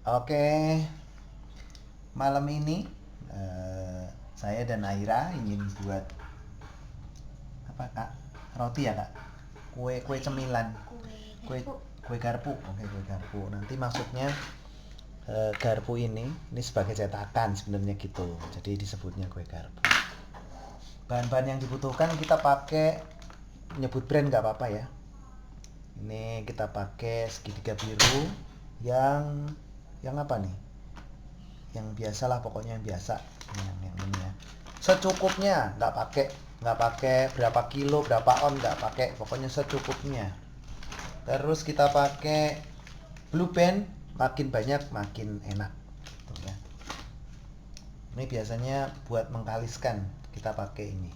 Oke, malam ini saya dan Aira ingin buat apa kak? Roti ya kak? Kue cemilan, kue kue garpu. Oke, kue garpu. Nanti maksudnya garpu ini sebagai cetakan sebenarnya gitu. Jadi disebutnya kue garpu. Bahan-bahan yang dibutuhkan kita pakai, nyebut brand nggak apa-apa ya. Ini kita pakai segitiga biru yang apa nih? Yang biasa lah, pokoknya yang biasa, yang ini ya, secukupnya, nggak pakai berapa kilo berapa on, nggak pakai, pokoknya secukupnya. Terus kita pakai blue band, makin banyak makin enak tuh ya. Ini biasanya buat mengkaliskan kita pakai ini.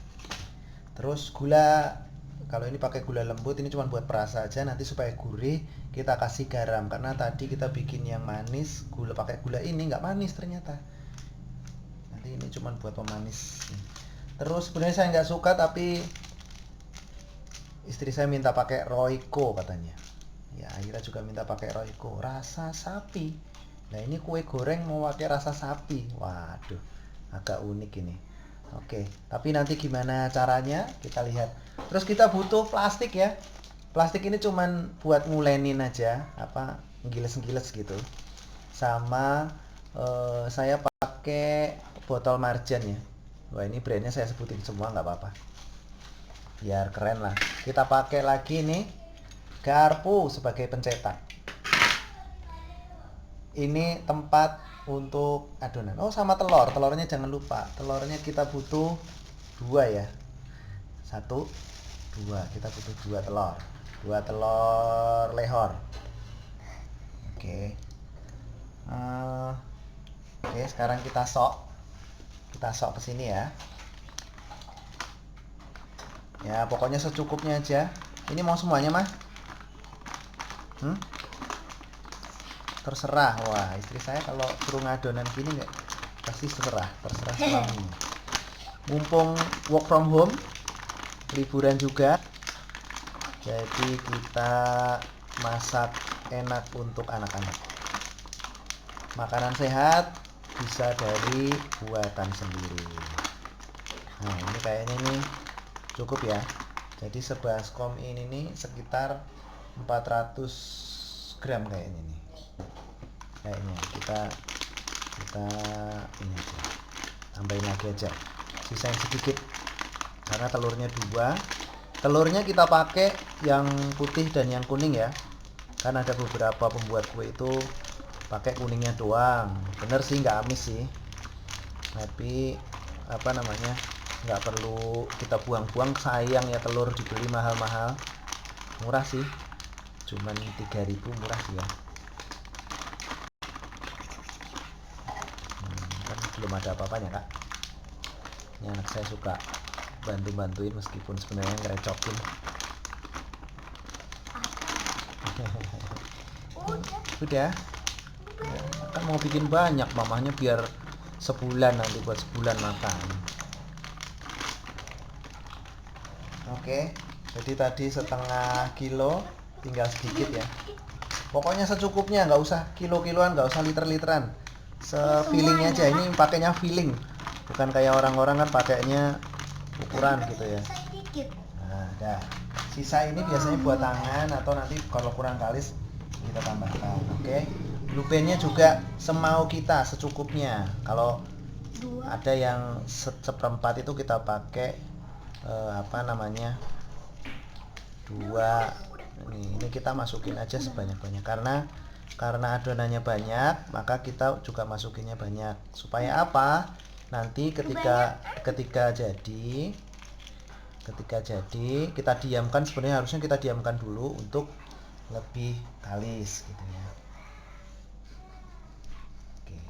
Terus gula, kalau ini pakai gula lembut, ini cuma buat perasa aja, nanti supaya gurih kita kasih garam, karena tadi kita bikin yang manis, gula pakai gula ini nggak manis ternyata. Nanti ini cuma buat pemanis. Terus sebenarnya saya nggak suka, tapi istri saya minta pakai Royco katanya. Ya, Akhirnya juga minta pakai Royco, rasa sapi. Nah ini kue goreng mau pakai rasa sapi, waduh, agak unik ini. Oke, tapi nanti gimana caranya kita lihat. Terus kita butuh plastik ya. Plastik ini cuman buat ngulenin aja, apa, ngiles-ngiles gitu. Sama saya pakai botol marjan ya. Wah, ini brandnya saya sebutin semua nggak apa-apa. Biar keren lah. Kita pakai lagi nih garpu sebagai pencetak. Ini tempat untuk adonan. Oh, sama telur. Telurnya jangan lupa. Telurnya kita butuh 2 ya. 1, 2. Kita butuh 2 telur. 2 telur lehor. Oke. Oke, sekarang kita sok. Kita sok ke sini ya. Ya, pokoknya secukupnya aja. Ini mau semuanya, Mah? Terserah. Wah, istri saya kalau suruh ngadonan gini nggak, pasti terserah suaminya. Mumpung work from home, liburan juga, jadi kita masak enak untuk anak-anak. Makanan sehat bisa dari buatan sendiri. Nah, ini kayaknya nih cukup ya. Jadi sebaskom ini nih sekitar 400 gram kayaknya nih. Kayaknya kita ini aja, tambahin lagi aja, sisain sedikit karena telurnya 2. Telurnya kita pakai yang putih dan yang kuning ya, kan ada beberapa pembuat kue itu pakai kuningnya doang. Bener sih, nggak amis sih, tapi apa namanya, nggak perlu kita buang-buang, sayang ya telur dibeli mahal-mahal. Murah sih, cuman 3.000, murah sih ya. Kan belum ada apa-apanya kak. Ini anak saya suka bantuin meskipun sebenarnya ngerecokin. Udah ya, kan mau bikin banyak mamahnya biar sebulan, nanti buat sebulan makan. Oke, jadi tadi setengah kilo, tinggal sedikit ya. Pokoknya secukupnya, nggak usah kilo-kiloan, nggak usah liter-literan, se-feelingnya aja. Ini pakainya feeling, bukan kayak orang-orang kan pakainya ukuran gitu ya. Nah, dah. Sisa ini biasanya buat tangan, atau nanti kalau kurang kalis kita tambahkan. Oke. Blue bandnya juga semau kita, secukupnya. Kalau ada yang seperempat itu kita pakai apa namanya, 2. Ini kita masukin aja sebanyak-banyak, karena adonannya banyak, maka kita juga masukinnya banyak. Supaya apa? Nanti ketika jadi kita diamkan, sebenarnya harusnya kita diamkan dulu untuk lebih kalis gitu ya. Oke.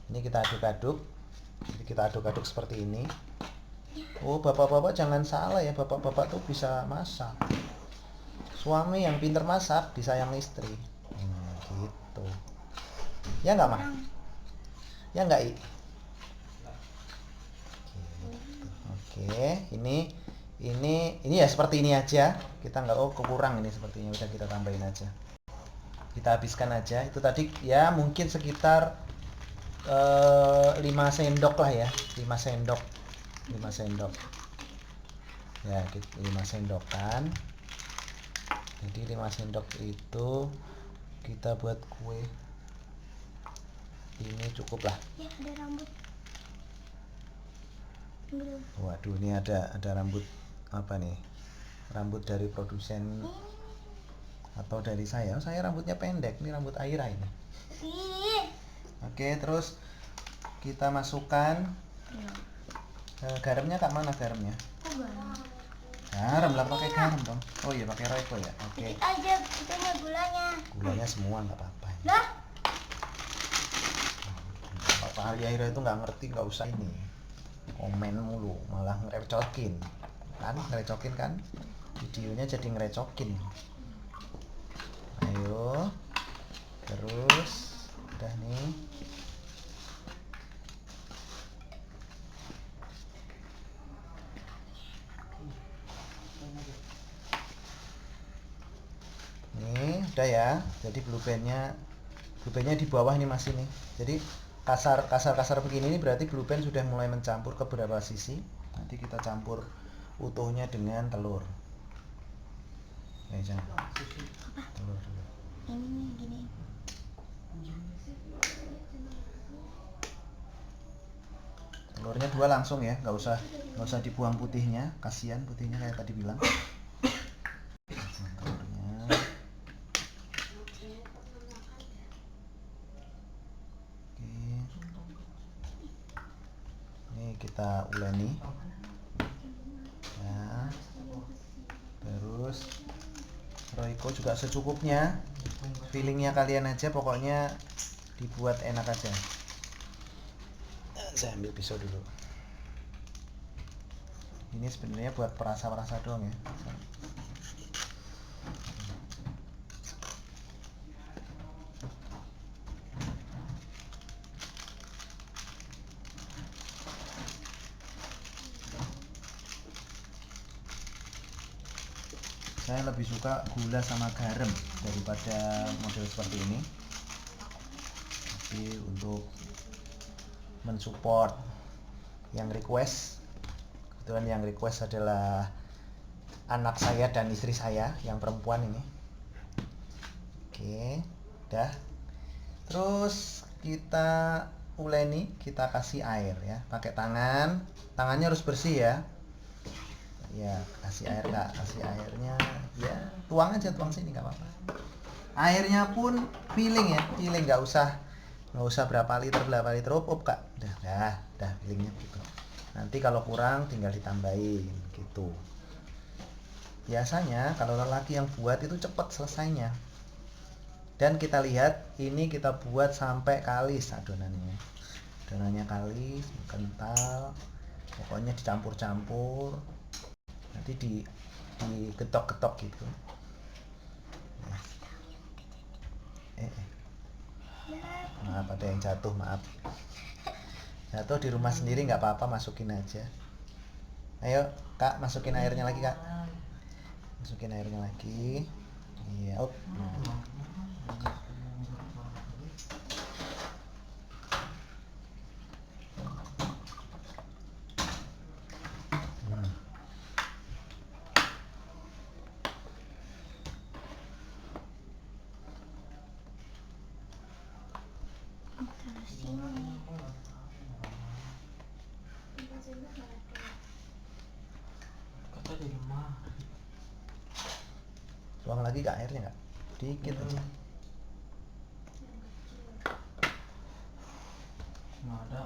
Ini kita aduk-aduk. Jadi kita aduk-aduk seperti ini. Oh, bapak-bapak jangan salah ya, bapak-bapak tuh bisa masak. Suami yang pinter masak disayang istri. Gitu. Ya nggak, Mah? Ya nggak, I? Oke, ini ya seperti ini aja. Kita nggak, oh kekurang ini sepertinya, udah kita tambahin aja. kita habiskan aja. Itu tadi ya mungkin sekitar 5 sendok lah ya, 5 sendok ya, 5 sendokan. Jadi 5 sendok itu kita buat kue ini cukup lah. Ya, ada rambut. Waduh, ini ada rambut apa nih? Rambut dari produsen atau dari saya? Saya rambutnya pendek, ini rambut Aira ini. Oke, terus kita masukkan garamnya. Kak, mana garamnya? Garam lah, pakai garam dong. Oh iya, pakai Royco ya. Oke. Sedikit aja itunya Gulanya semua nggak apa-apa. Lah, Pak Aira itu nggak ngerti, nggak usah ini komen mulu, malah ngerecokin kan, videonya jadi ngerecokin. Ayo, terus udah nih. Nih udah ya, jadi blue bandnya di bawah nih Mas ini. Jadi kasar begini nih berarti blue band sudah mulai mencampur ke beberapa sisi. Nanti kita campur utuhnya dengan telur. Ya, jangan. Telur dulu. ini nih gini. Telurnya 2 langsung ya, nggak usah dibuang putihnya, kasihan putihnya kayak tadi bilang. Telurnya. Oke. Ini kita uleni. Ya. Terus Royco juga secukupnya. Feelingnya kalian aja, pokoknya dibuat enak aja. Saya ambil pisau dulu. Ini sebenarnya buat perasa-perasa doang ya. Saya lebih suka gula sama garam daripada model seperti ini. Tapi untuk mensupport yang request, kebetulan yang request adalah anak saya dan istri saya yang perempuan ini. Oke, udah. Terus kita uleni, kita kasih air ya, pakai tangannya harus bersih ya. Ya, kasih air Kak, kasih airnya ya, tuang sini nggak apa-apa. Airnya pun feeling ya, nggak usah berapa liter Kak. Udah feelingnya gitu. Nanti kalau kurang tinggal ditambahin gitu. Biasanya kalau lelaki yang buat itu cepat selesainya. Dan kita lihat ini kita buat sampai kalis adonannya kalis, kental, pokoknya dicampur-campur, nanti digetok-getok gitu. Maaf, ada yang jatuh, maaf. Jatuh di rumah sendiri nggak apa-apa, masukin aja. Ayo Kak, masukin airnya lagi Kak. Masukin airnya lagi. Iya, op. Terus ini. Kata di rumah. Tuang lagi Kak airnya Kak. Dikit aja. Nggak ada.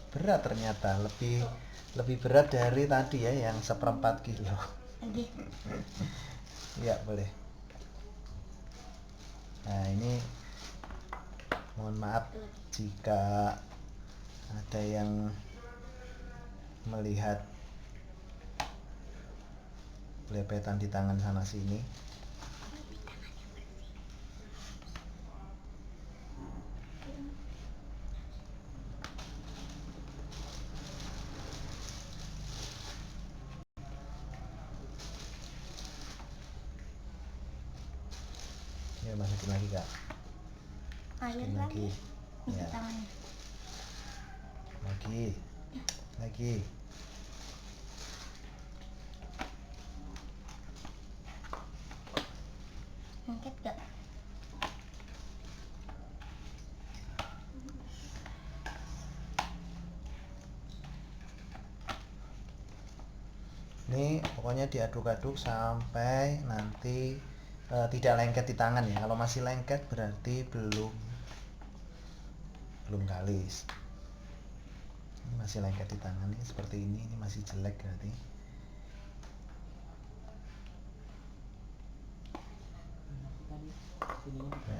Berat ternyata, lebih berat dari tadi ya yang 1/4 kilo. Lagi. Iya boleh. Nah ini mohon maaf jika ada yang melihat belepetan di tangan sana sini. Ya, masukin lagi kak. Air Masukin lagi. lagi. Di Ya. tangannya. Lagi. Angkat gak? Ini pokoknya diaduk-aduk sampai nanti tidak lengket di tangan ya. Kalau masih lengket berarti belum kalis. Ini masih lengket di tangan nih seperti ini masih jelek berarti.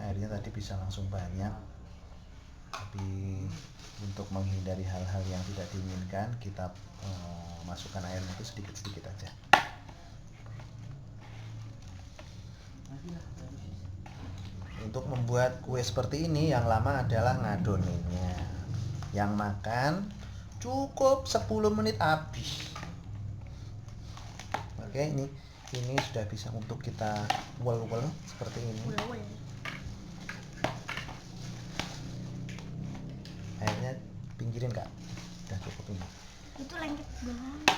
Airnya tadi bisa langsung banyak, tapi untuk menghindari hal-hal yang tidak diinginkan kita masukkan airnya itu sedikit-sedikit aja. Untuk membuat kue seperti ini yang lama adalah ngadonnya. Yang makan cukup 10 menit habis. Oke, ini sudah bisa untuk kita wel-wel seperti ini. Ulul. Airnya pinggirin kak, udah cukup ini. Itu lengket banget.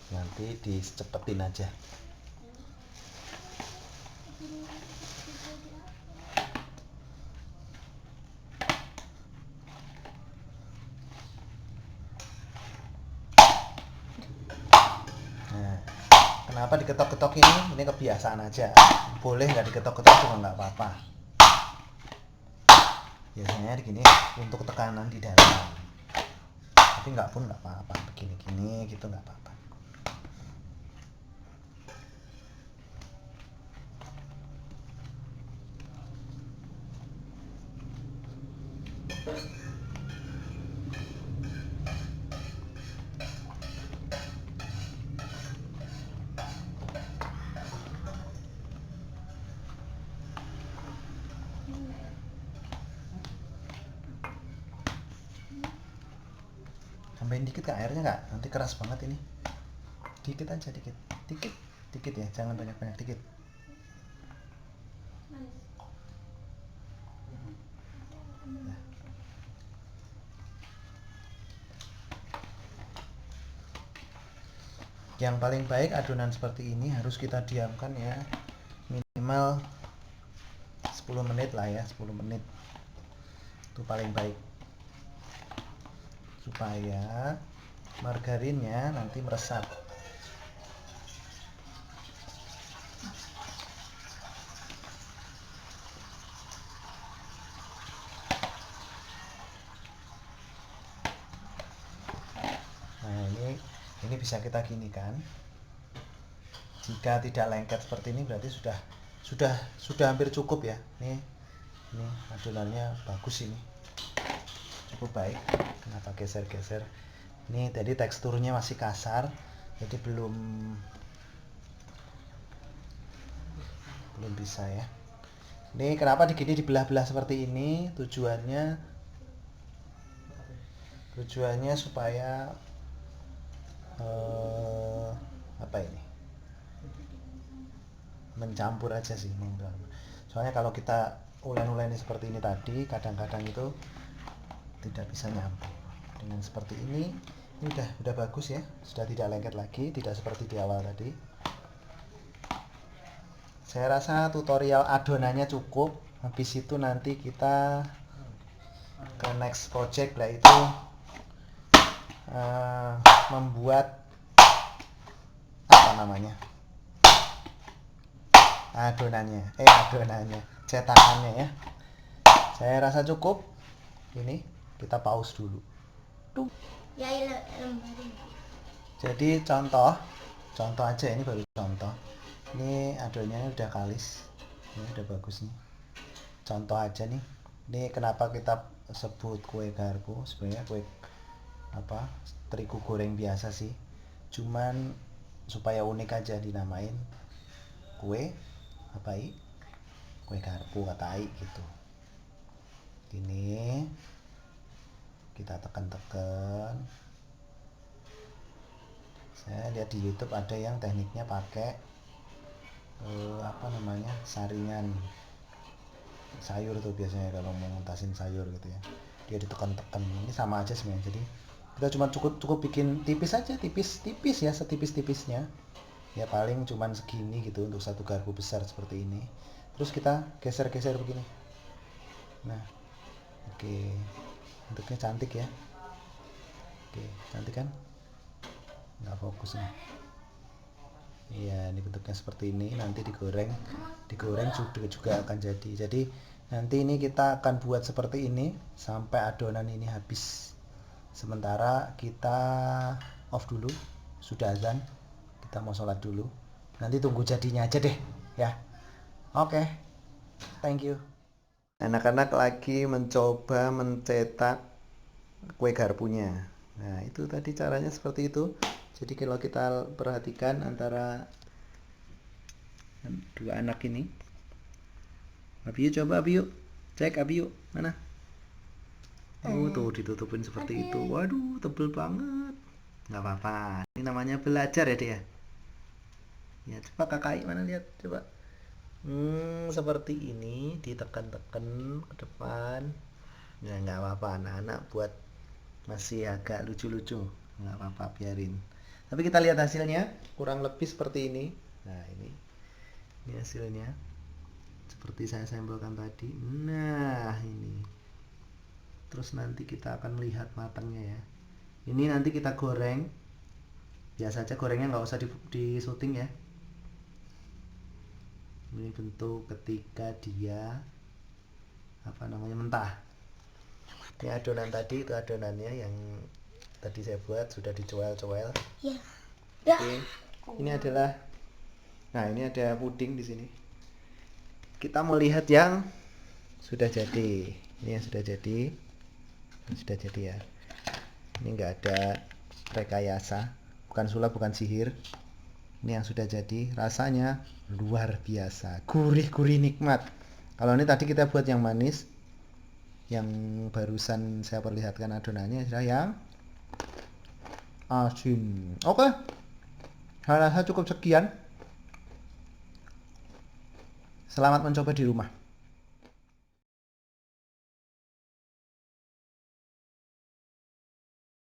Nanti dicepetin aja. Nah, kenapa diketok-ketok ini? Ini kebiasaan aja. Boleh nggak diketok-ketok juga nggak apa-apa. Biasanya gini untuk tekanan di dalam. Tapi nggak pun nggak apa-apa. Begini-gini gitu nggak apa-apa. Tambahin dikit kak airnya kak, nanti keras banget ini. Dikit aja, dikit ya, jangan banyak-banyak, dikit. Nah. Yang paling baik adonan seperti ini harus kita diamkan ya minimal 10 menit lah ya, 10 menit itu paling baik supaya margarinnya nanti meresap. Nah ini bisa kita gini kan, jika tidak lengket seperti ini berarti sudah hampir cukup ya. Ini adonannya bagus, ini cukup baik. Kenapa geser-geser? Ini tadi teksturnya masih kasar, jadi belum bisa ya. Ini kenapa digini dibelah-belah seperti ini? Tujuannya supaya apa ini? Mencampur aja sih. Soalnya kalau kita ulen-ulen seperti ini tadi, kadang-kadang itu tidak bisa nyambung. Dengan seperti ini udah bagus ya, sudah tidak lengket lagi, tidak seperti di awal tadi. Saya rasa tutorial adonannya cukup. Habis itu nanti kita ke next project, yaitu membuat apa namanya, adonannya cetakannya ya. Saya rasa cukup. Ini kita pause dulu. Ya lembarin. Jadi contoh aja, ini baru contoh. Ini adonannya udah kalis, ini udah bagus nih. Contoh aja nih. Ini kenapa kita sebut kue garpu? Sebenarnya kue apa? Terigu goreng biasa sih. Cuman supaya unik aja dinamain kue apa i? Kue garpu kata i gitu. Ini kita tekan-tekan. Saya lihat di YouTube ada yang tekniknya pakai apa namanya, saringan sayur tuh biasanya kalau mau ngentasin sayur gitu ya, dia ditekan-tekan. Ini sama aja sebenarnya. Jadi kita cuma cukup bikin tipis aja, tipis ya, setipis-tipisnya ya, paling cuman segini gitu untuk satu garpu besar seperti ini. Terus kita geser-geser begini. Nah, oke, bentuknya cantik ya. Oke, cantik kan? Nggak fokus nih. Iya, ini bentuknya seperti ini. Nanti digoreng juga akan jadi. Jadi nanti ini kita akan buat seperti ini sampai adonan ini habis. Sementara kita off dulu, sudah azan. Kita mau sholat dulu. Nanti tunggu jadinya aja deh ya. Oke, thank you. Anak-anak lagi mencoba mencetak kue garpunya. Nah, itu tadi caranya seperti itu. Jadi kalau kita perhatikan antara dua anak ini, Abiyu coba, Abiyu cek, Abiyu mana? Oh tuh ditutupin seperti itu. Waduh, tebel banget. Nggak apa-apa. Ini namanya belajar ya dia. Ya coba kakak mana, lihat coba. Seperti ini ditekan-tekan ke depan. Ya nggak apa-apa, anak-anak buat masih agak lucu-lucu, nggak apa-apa, biarin. Tapi kita lihat hasilnya kurang lebih seperti ini. Nah ini hasilnya seperti saya sampelkan tadi. Nah ini, terus nanti kita akan melihat matangnya ya. Ini nanti kita goreng biasa aja, gorengnya nggak usah di syuting ya. Ini bentuk ketika dia apa namanya, mentah. Ini adonan tadi, itu adonannya yang tadi saya buat, sudah dicoel-coel. Ya. Oke. Ini adalah, nah ini ada puding di sini. Kita mau lihat yang sudah jadi. Ini yang sudah jadi. Sudah jadi ya. Ini enggak ada rekayasa, bukan sulap, bukan sihir. Ini yang sudah jadi, rasanya luar biasa, gurih-gurih nikmat. Kalau ini tadi kita buat yang manis, yang barusan saya perlihatkan adonannya adalah yang asin. Oke, saya rasa cukup sekian. Selamat mencoba di rumah.